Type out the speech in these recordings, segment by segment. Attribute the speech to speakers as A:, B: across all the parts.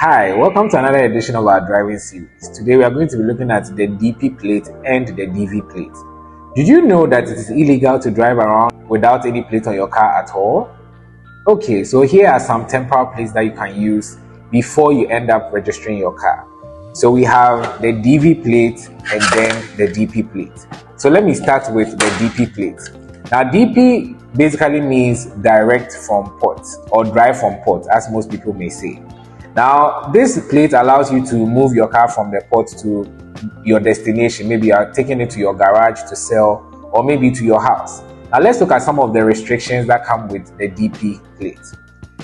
A: Hi, welcome to another edition of our driving series. Today we are going to be looking at the DP plate and the DV plate. Did you know that it is illegal to drive around without any plate on your car at all? Okay, so here are some temporal plates that you can use before you end up registering your car. So we have the DV plate and then the DP plate. So let me start with the DP plate. Now DP basically means direct from port or drive from port, as most people may say. Now, this plate allows you to move your car from the port to your destination. Maybe you are taking it to your garage to sell, or maybe to your house. Now, let's look at some of the restrictions that come with the DP plate.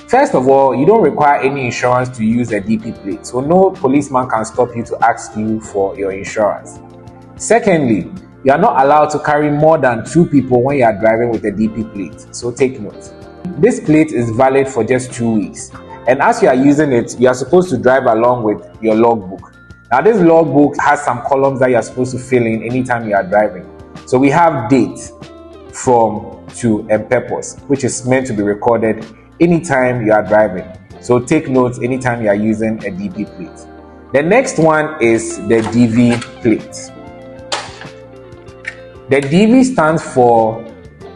A: First of all, you don't require any insurance to use a DP plate, so no policeman can stop you to ask you for your insurance. Secondly, you are not allowed to carry more than 2 people when you are driving with a DP plate, so take note. This plate is valid for just 2 weeks. And as you are using it, you are supposed to drive along with your logbook. Now, this logbook has some columns that you are supposed to fill in anytime you are driving. So we have date, from, to, and purpose, which is meant to be recorded anytime you are driving. So take notes anytime you are using a DP plate. The next one is the DV plate. The DV stands for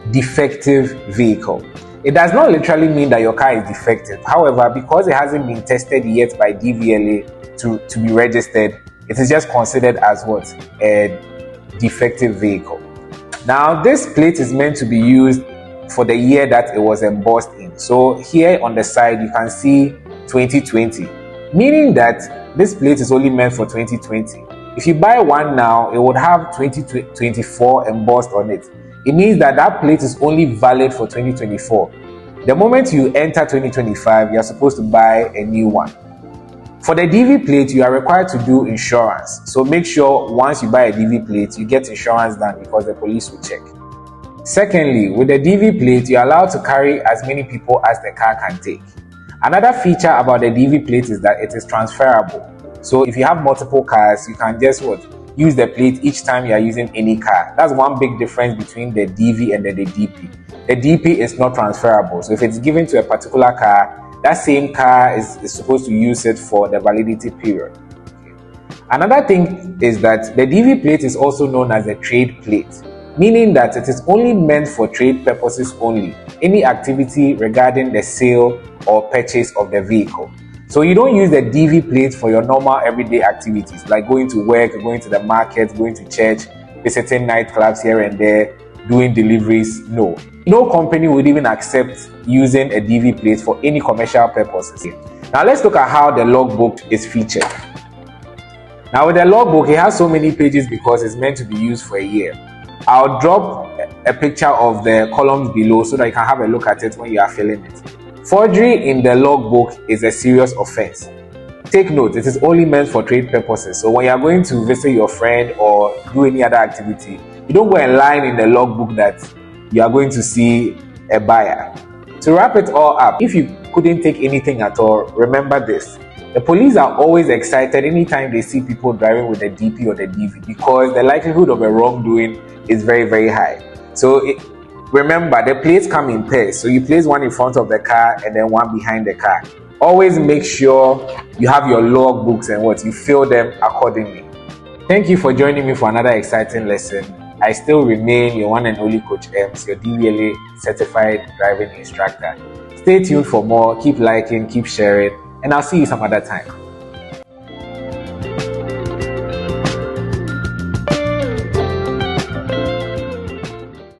A: defective vehicle. It does not literally mean that your car is defective. However, because it hasn't been tested yet by DVLA to be registered, it is just considered as what? A defective vehicle. Now, this plate is meant to be used for the year that it was embossed in. So here on the side, you can see 2020, meaning that this plate is only meant for 2020. If you buy one now, it would have 2024 embossed on it. It means that that plate is only valid for 2024. The moment you enter 2025, you are supposed to buy a new one. For the DV plate, you are required to do insurance. So make sure once you buy a DV plate, you get insurance done because the police will check. Secondly, with the DV plate, you are allowed to carry as many people as the car can take. Another feature about the DV plate is that it is transferable. So if you have multiple cars, you can just use the plate each time you are using any car. That's one big difference between the DV and the DP. The DP is not transferable. So if it's given to a particular car, that same car is supposed to use it for the validity period. Another thing is that the DV plate is also known as a trade plate, meaning that it is only meant for trade purposes only, any activity regarding the sale or purchase of the vehicle. So you don't use the DV plate for your normal everyday activities like going to work, going to the market, going to church, visiting nightclubs here and there, doing deliveries. No company would even accept using a DV plate for any commercial purposes. Now let's look at how the logbook is featured. Now with the logbook, it has so many pages because it's meant to be used for a year. I'll drop a picture of the columns below so that you can have a look at it when you are filling it. Forgery in the logbook is a serious offense. Take note, it is only meant for trade purposes. So when you are going to visit your friend or do any other activity, you don't go and line in the logbook that you are going to see a buyer. To wrap it all up, if you couldn't take anything at all, remember this. The police are always excited anytime they see people driving with the DP or the DV because the likelihood of a wrongdoing is very, very high. So remember, the plates come in pairs. So you place one in front of the car and then one behind the car. Always make sure you have your log books and you fill them accordingly. Thank you for joining me for another exciting lesson. I still remain your one and only Coach Ems, your DVLA certified driving instructor. Stay tuned for more. Keep liking, keep sharing, and I'll see you some other time.